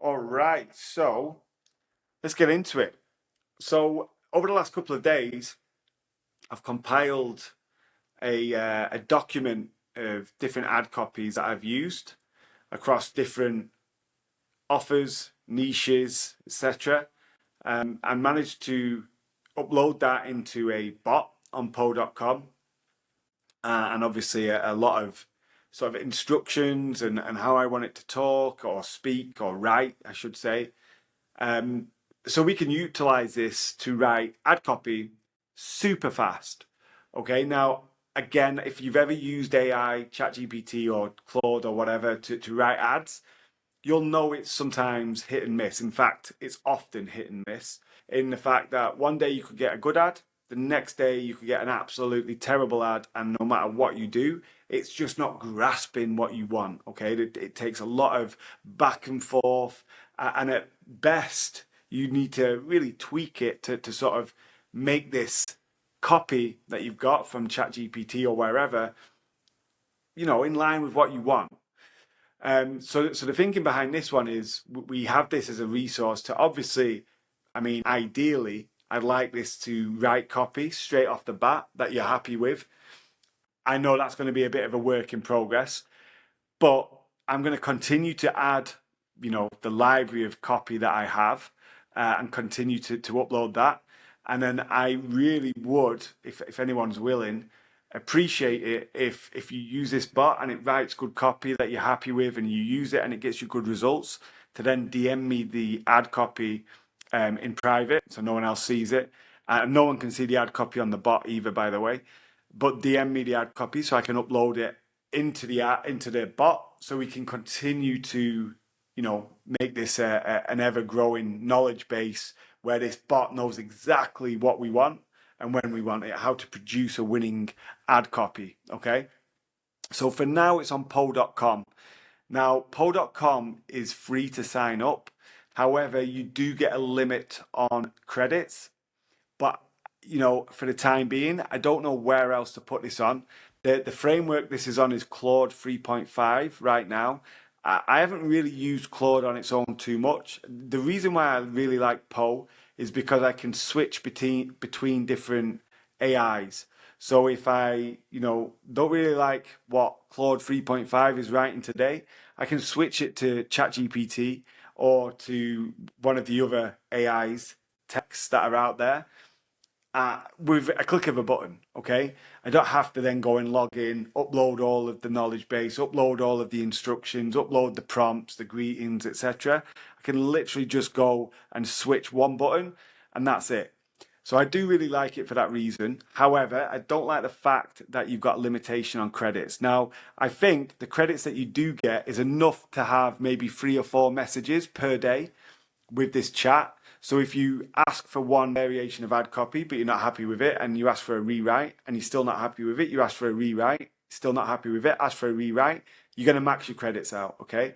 All right, so let's get into it. So over the last couple of days, I've compiled a document of different ad copies that I've used across different offers, niches, etc., and managed to upload that into a bot on po.com, and obviously a lot of sort of instructions and how I want it to talk or speak or write, I should say. So we can utilize this to write ad copy super fast. Okay, now again, if you've ever used AI, ChatGPT or Claude or whatever to write ads, you'll know it's sometimes hit and miss. In fact, it's often hit and miss in the fact that one day you could get a good ad, the next day you could get an absolutely terrible ad, and no matter what you do, it's just not grasping what you want. Okay, it takes a lot of back and forth, and at best, you need to really tweak it to sort of make this copy that you've got from ChatGPT or wherever, in line with what you want. So the thinking behind this one is we have this as a resource to obviously, ideally, I'd like this to write copy straight off the bat that you're happy with. I know that's going to be a bit of a work in progress, but I'm going to continue to add, the library of copy that I have, and continue to upload that. And then I really would, if anyone's willing, appreciate it if you use this bot and it writes good copy that you're happy with and you use it and it gets you good results, to then DM me the ad copy in private so no one else sees it. No one can see the ad copy on the bot either, by the way. But DM me the ad copy so I can upload it into the bot so we can continue to make this an ever-growing knowledge base where this bot knows exactly what we want and when we want it, how to produce a winning ad copy, okay? So for now, it's on po.com. Now, po.com is free to sign up. However, you do get a limit on credits. But, for the time being, I don't know where else to put this on. The framework this is on is Claude 3.5 right now. I haven't really used Claude on its own too much. The reason why I really like Po is because I can switch between different AIs. So if I, don't really like what Claude 3.5 is writing today, I can switch it to ChatGPT or to one of the other AIs texts that are out there. With a click of a button, okay? I don't have to then go and log in, upload all of the knowledge base, upload all of the instructions, upload the prompts, the greetings, etc. I can literally just go and switch one button and that's it. So I do really like it for that reason. However, I don't like the fact that you've got a limitation on credits. Now, I think the credits that you do get is enough to have maybe 3 or 4 messages per day with this chat. So if you ask for one variation of ad copy, but you're not happy with it, and you ask for a rewrite, and you're still not happy with it, you ask for a rewrite, still not happy with it, ask for a rewrite, you're going to max your credits out, okay?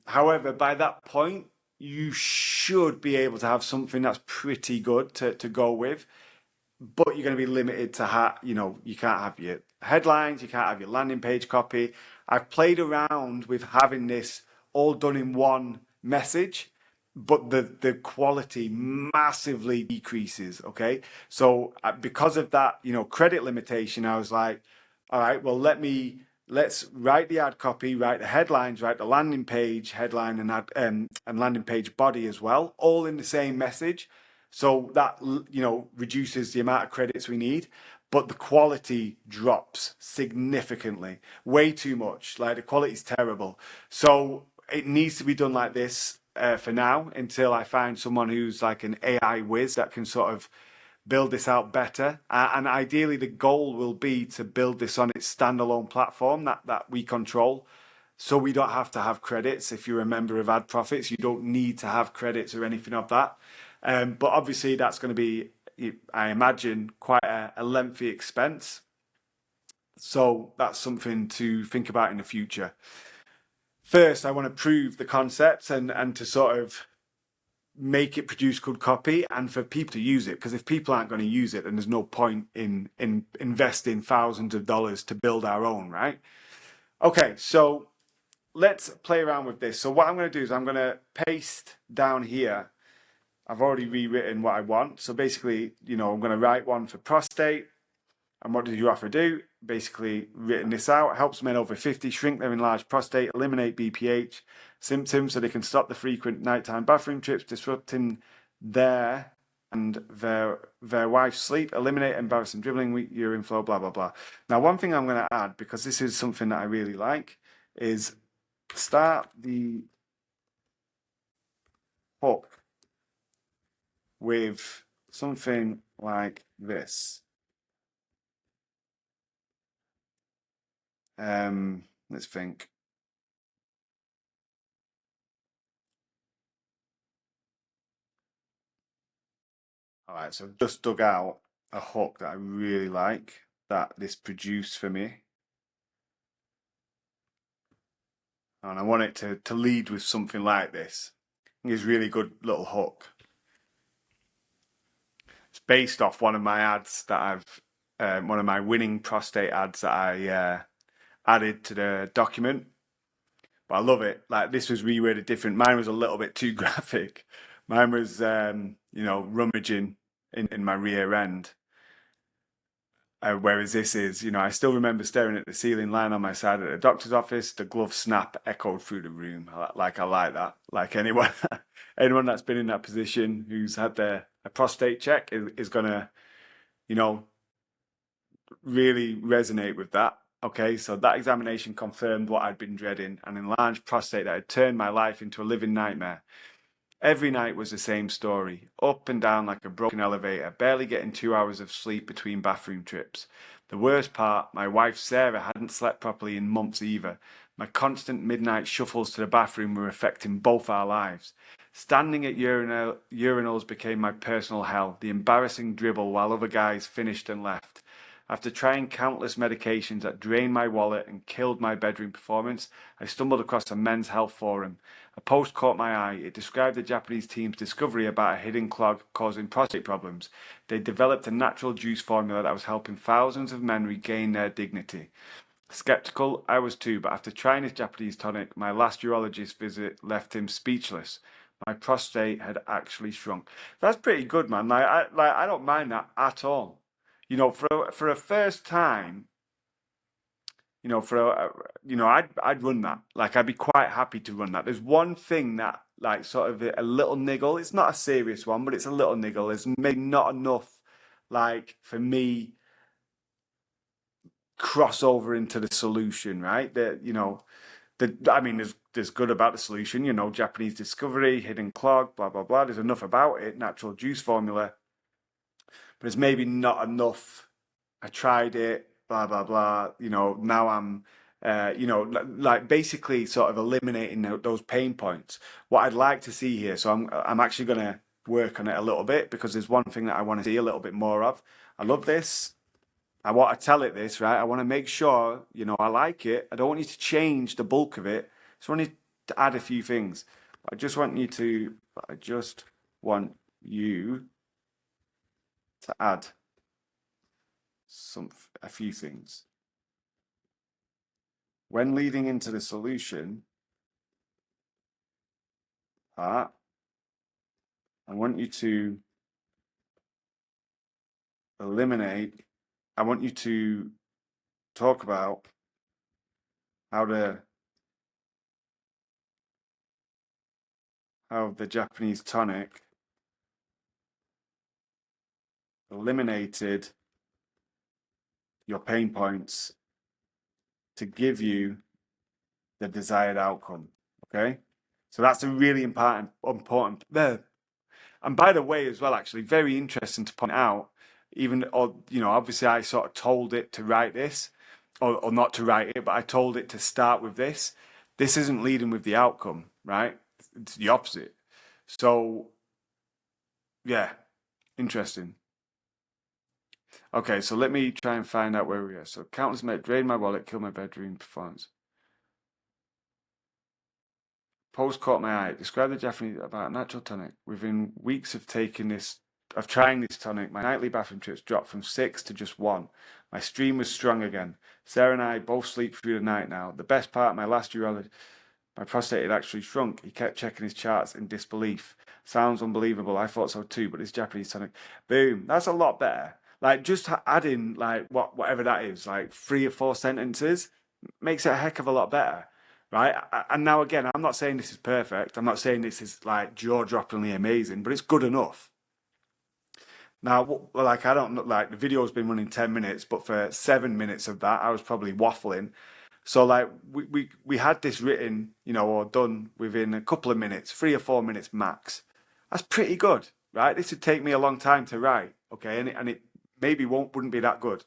However, by that point, you should be able to have something that's pretty good to go with, but you're going to be limited to, you can't have your headlines, you can't have your landing page copy. I've played around with having this all done in one message, but the quality massively decreases, okay? So because of that, credit limitation, I was like, all right, well, let's write the ad copy, write the headlines, write the landing page headline and landing page body as well, all in the same message. So that, reduces the amount of credits we need, but the quality drops significantly, way too much. Like the quality is terrible. So it needs to be done like this. For now, until I find someone who's like an AI whiz that can sort of build this out better. And ideally, the goal will be to build this on its standalone platform that we control. So we don't have to have credits. If you're a member of ADPROFITS, you don't need to have credits or anything of that. But obviously, that's going to be, I imagine, quite a lengthy expense. So that's something to think about in the future. First, I want to prove the concept and to sort of make it produce good copy and for people to use it. Because if people aren't going to use it, then there's no point in investing thousands of dollars to build our own, right? Okay, so let's play around with this. So what I'm going to do is I'm going to paste down here. I've already rewritten what I want. So basically, I'm going to write one for prostate. And what did your offer do? Basically, written this out. Helps men over 50 shrink their enlarged prostate, eliminate BPH symptoms so they can stop the frequent nighttime bathroom trips, disrupting their and their wife's sleep, eliminate embarrassing dribbling, weak urine flow, blah, blah, blah. Now, one thing I'm going to add, because this is something that I really like, is start the hook with something like this. Let's think. All right, so I've just dug out a hook that I really like that this produced for me. And I want it to lead with something like this. I think it's a really good little hook. It's based off one of my ads that one of my winning prostate ads that I added to the document. But I love it. Like, this was reworded different. Mine was a little bit too graphic. Mine was, rummaging in my rear end. Whereas this is, I still remember staring at the ceiling, lying on my side at the doctor's office. The glove snap echoed through the room. I like that. Like anyone, anyone that's been in that position who's had a prostate check is gonna, really resonate with that. Okay, so that examination confirmed what I'd been dreading, an enlarged prostate that had turned my life into a living nightmare. Every night was the same story, up and down like a broken elevator, barely getting 2 hours of sleep between bathroom trips. The worst part, my wife Sarah hadn't slept properly in months either. My constant midnight shuffles to the bathroom were affecting both our lives. Standing at urinals became my personal hell, the embarrassing dribble while other guys finished and left. After trying countless medications that drained my wallet and killed my bedroom performance, I stumbled across a men's health forum. A post caught my eye. It described the Japanese team's discovery about a hidden clog causing prostate problems. They developed a natural juice formula that was helping thousands of men regain their dignity. Skeptical, I was too, but after trying this Japanese tonic, my last urologist visit left him speechless. My prostate had actually shrunk. That's pretty good, man. I don't mind that at all. For a first time, I'd run that. Like, I'd be quite happy to run that. There's one thing that, like, sort of a little niggle. It's not a serious one, but it's a little niggle. It's maybe not enough, like, for me cross over into the solution, right? There's good about the solution. Japanese discovery, hidden clog, blah blah blah. There's enough about it, natural juice formula, but it's maybe not enough. I tried it, blah blah blah. Now I'm, like, basically sort of eliminating those pain points. What I'd like to see here, so I'm actually going to work on it a little bit because there's one thing that I want to see a little bit more of. I love this. I want to tell it this, right? I want to make sure, I like it. I don't want you to change the bulk of it. I just want you to add a few things. I just want you to add a few things. When leading into the solution part, I want you to talk about how the Japanese tonic eliminated your pain points to give you the desired outcome. Okay, so that's a really important. And by the way, as well, actually, very interesting to point out. Obviously, I sort of told it to write this, or not to write it, but I told it to start with this. This isn't leading with the outcome, right? It's the opposite. So, yeah, interesting. Okay, so let me try and find out where we are. So, countless men drained my wallet, killed my bedroom performance. Post caught my eye. Describe the Japanese about natural tonic. Within weeks of trying this tonic, my nightly bathroom trips dropped from 6 to just 1. My stream was strong again. Sarah and I both sleep through the night now. The best part, my last urologist. My prostate had actually shrunk. He kept checking his charts in disbelief. Sounds unbelievable. I thought so too, but it's Japanese tonic. Boom. That's a lot better. Like just adding like whatever that is, like 3 or 4 sentences, makes it a heck of a lot better, right? And now again, I'm not saying this is perfect. I'm not saying this is like jaw-droppingly amazing, but it's good enough. Now, like I don't like the video's been running 10 minutes, but for 7 minutes of that, I was probably waffling. So like we had this written, or done within a couple of minutes, 3 or 4 minutes max. That's pretty good, right? This would take me a long time to write, okay, and it maybe wouldn't be that good.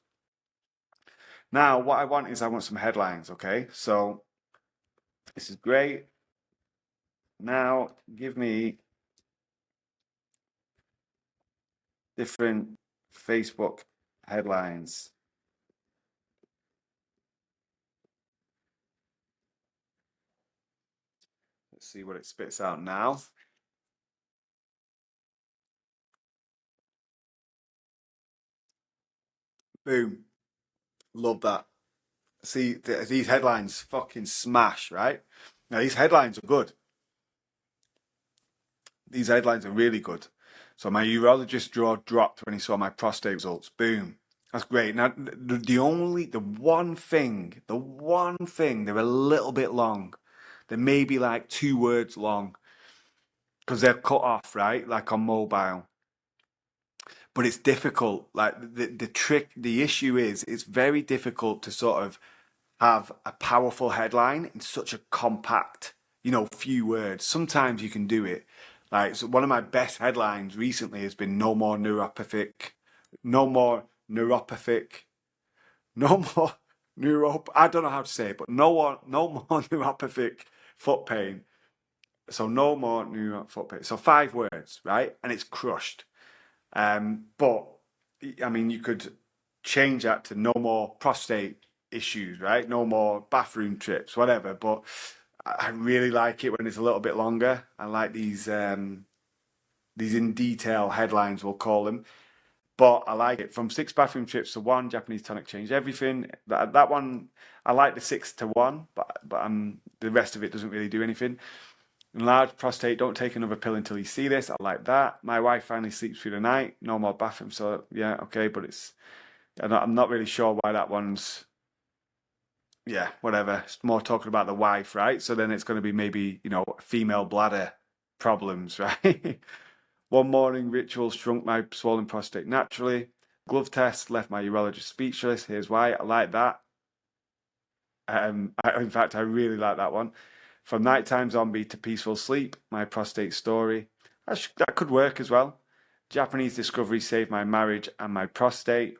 Now, what I want some headlines, okay? So this is great. Now, give me different Facebook headlines. Let's see what it spits out now. Boom. Love that. See, these headlines fucking smash, right? Now, these headlines are good. These headlines are really good. So my urologist jaw dropped when he saw my prostate results. Boom. That's great. Now, the one thing, they're a little bit long. They're maybe like 2 words long because they're cut off, right? Like on mobile. But it's difficult. Like the issue is it's very difficult to sort of have a powerful headline in such a compact, few words. Sometimes you can do it. Like so one of my best headlines recently has been no more neuropathic, no more I don't know how to say it, but no more neuropathic foot pain. So no more neuropathic foot pain. So 5 words, right? And it's crushed. But I mean, you could change that to no more prostate issues, right? No more bathroom trips, whatever. But I really like it when it's a little bit longer. I like these in detail headlines, we'll call them. But I like it from 6 bathroom trips to one. Japanese tonic changed everything. That one, I like the 6 to 1, but the rest of it doesn't really do anything. Enlarged prostate, don't take another pill until you see this. I like that. My wife finally sleeps through the night. No more bathroom. So yeah, okay, but I'm not really sure why that one's, yeah, whatever. It's more talking about the wife, right? So then it's going to be maybe, female bladder problems, right? One morning ritual shrunk my swollen prostate naturally. Glove test left my urologist speechless. Here's why. I like that. In fact, I really like that one. From nighttime zombie to peaceful sleep, my prostate story. That could work as well. Japanese discovery saved my marriage and my prostate.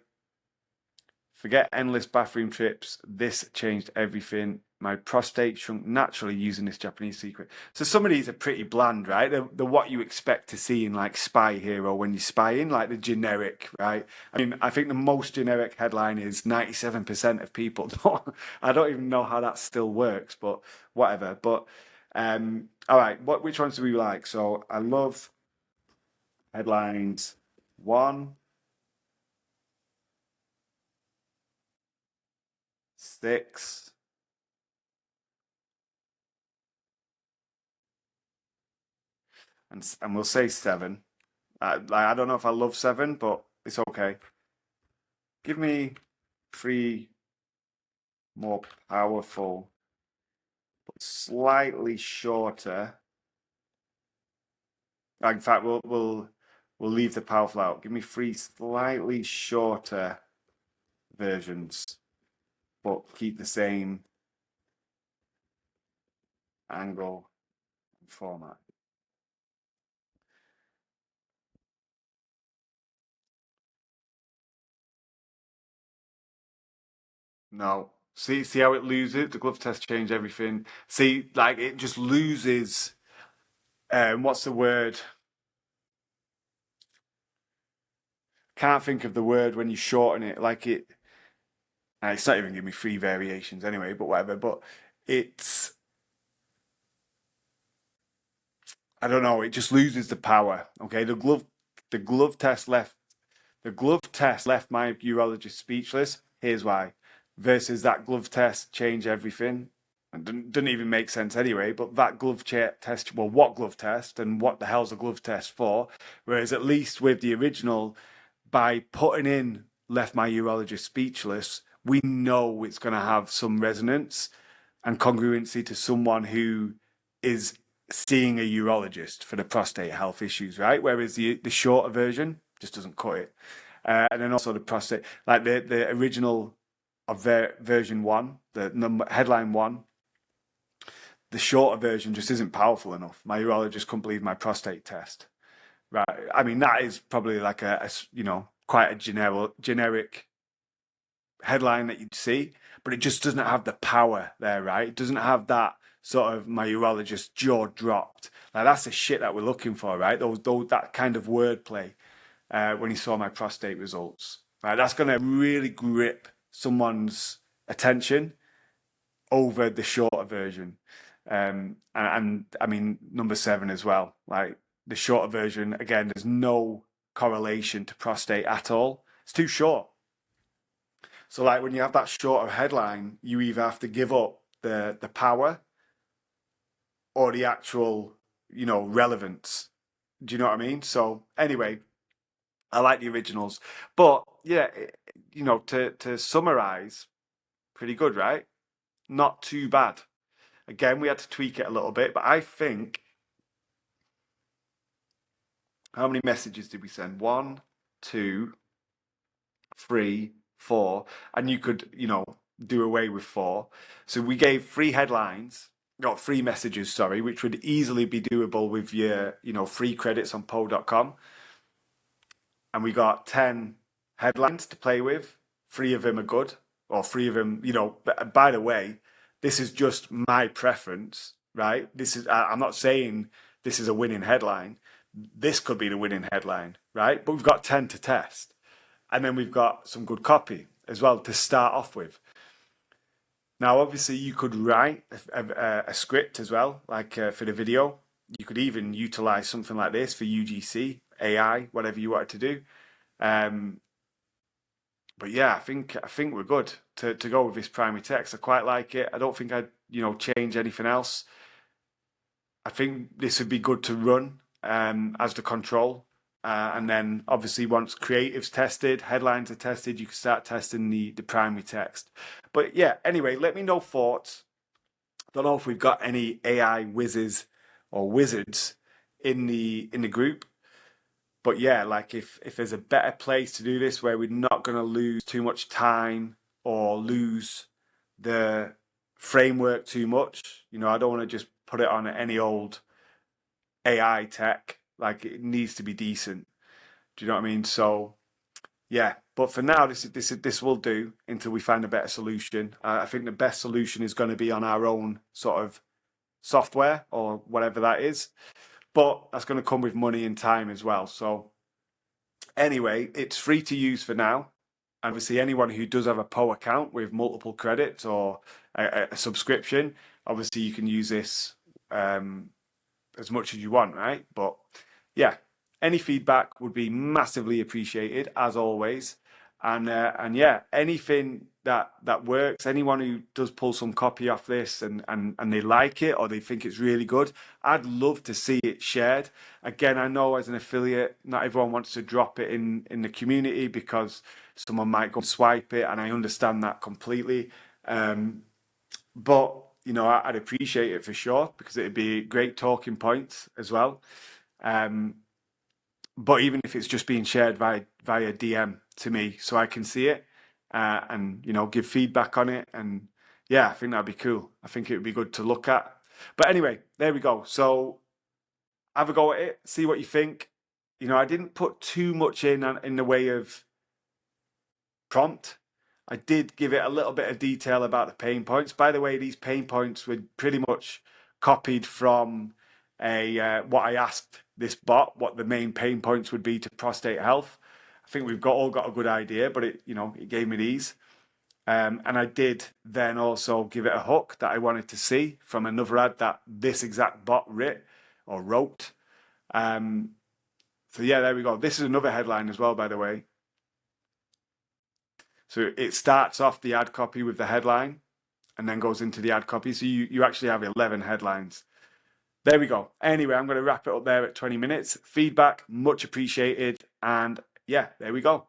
Forget endless bathroom trips. This changed everything. My prostate shrunk naturally using this Japanese secret. So some of these are pretty bland, right? They're what you expect to see in like Spy Hero when you're spying, like the generic, right? I mean, I think the most generic headline is 97% of people don't. I don't even know how that still works, but whatever. But all right, which ones do we like? So I love headlines 1, 6. And we'll say 7. I don't know if I love 7, but it's okay. Give me 3 more powerful, but slightly shorter. In fact, we'll leave the powerful out. Give me 3 slightly shorter versions, but keep the same angle and format. No. See how it loses? The glove test changed everything. See, like it just loses. What's the word? Can't think of the word when you shorten it. Like it. It's not even giving me 3 variations anyway, but whatever. But it's. I don't know. It just loses the power. Okay, the glove test left. The glove test left my urologist speechless. Here's why. Versus that glove test changed everything. and doesn't even make sense anyway, but that glove test, well, what glove test and what the hell's a glove test for? Whereas at least with the original, by putting in left my urologist speechless, we know it's going to have some resonance and congruency to someone who is seeing a urologist for the prostate health issues, right? Whereas the shorter version just doesn't cut it. And then also the prostate, like the original of version one, the number headline one, the shorter version just isn't powerful enough. My urologist couldn't believe my prostate test. Right. I mean, that is probably like a quite a generic headline that you'd see, but it just doesn't have the power there, right? It doesn't have that sort of my urologist jaw dropped. Like that's the shit that we're looking for, right? That kind of wordplay when he saw my prostate results. Right, that's going to really grip someone's attention over the shorter version. And I mean, number 7 as well. Like the shorter version, again, there's no correlation to prostate at all. It's too short. So like when you have that shorter headline, you either have to give up the power or the actual, relevance. Do you know what I mean? So anyway, I like the originals. But yeah, to summarize, pretty good, right? Not too bad. Again, we had to tweak it a little bit, but I think, how many messages did we send? 1, 2, 3, 4, and you could, do away with 4. So we gave 3 headlines, not 3 messages, sorry, which would easily be doable with your, free credits on po.com. And we got 10 headlines to play with. 3 of them are good, or 3 of them, by the way, this is just my preference, right? I'm not saying this is a winning headline. This could be the winning headline, right? But we've got 10 to test. And then we've got some good copy as well to start off with. Now, obviously, you could write a script as well, like for the video. You could even utilize something like this for UGC, AI, whatever you wanted to do. But yeah, I think we're good to go with this primary text. I quite like it. I don't think I'd change anything else. I think this would be good to run as the control, and then obviously once creative's tested, headlines are tested, you can start testing the primary text. But yeah, anyway, let me know thoughts. Don't know if we've got any AI whizzes or wizards in the group. But yeah, like if there's a better place to do this where we're not going to lose too much time or lose the framework too much, I don't want to just put it on any old AI tech. Like it needs to be decent. Do you know what I mean? So yeah, but for now, this will do until we find a better solution. I think the best solution is going to be on our own sort of software or whatever that is. But that's going to come with money and time as well. So anyway, it's free to use for now. And obviously anyone who does have a Po account with multiple credits or a subscription, obviously you can use this as much as you want, right? But yeah, any feedback would be massively appreciated as always. And yeah, anything that works, anyone who does pull some copy off this and they like it or they think it's really good, I'd love to see it shared. Again, I know as an affiliate, not everyone wants to drop it in the community because someone might go and swipe it, and I understand that completely. But I'd appreciate it for sure because it'd be great talking points as well. But even if it's just being shared via DM to me so I can see it and give feedback on it, and yeah, I think that'd be cool. I think it would be good to look at. But anyway, there we go. So have a go at it, see what you think. I didn't put too much in the way of prompt. I did give it a little bit of detail about the pain points. By the way, these pain points were pretty much copied from what I asked this bot, what the main pain points would be to prostate health. I think we've all got a good idea, but it gave me these. And I did then also give it a hook that I wanted to see from another ad that this exact bot wrote. So yeah, there we go. This is another headline as well, by the way. So it starts off the ad copy with the headline, and then goes into the ad copy. So you actually have 11 headlines. There we go. Anyway, I'm going to wrap it up there at 20 minutes. Feedback, much appreciated. And yeah, there we go.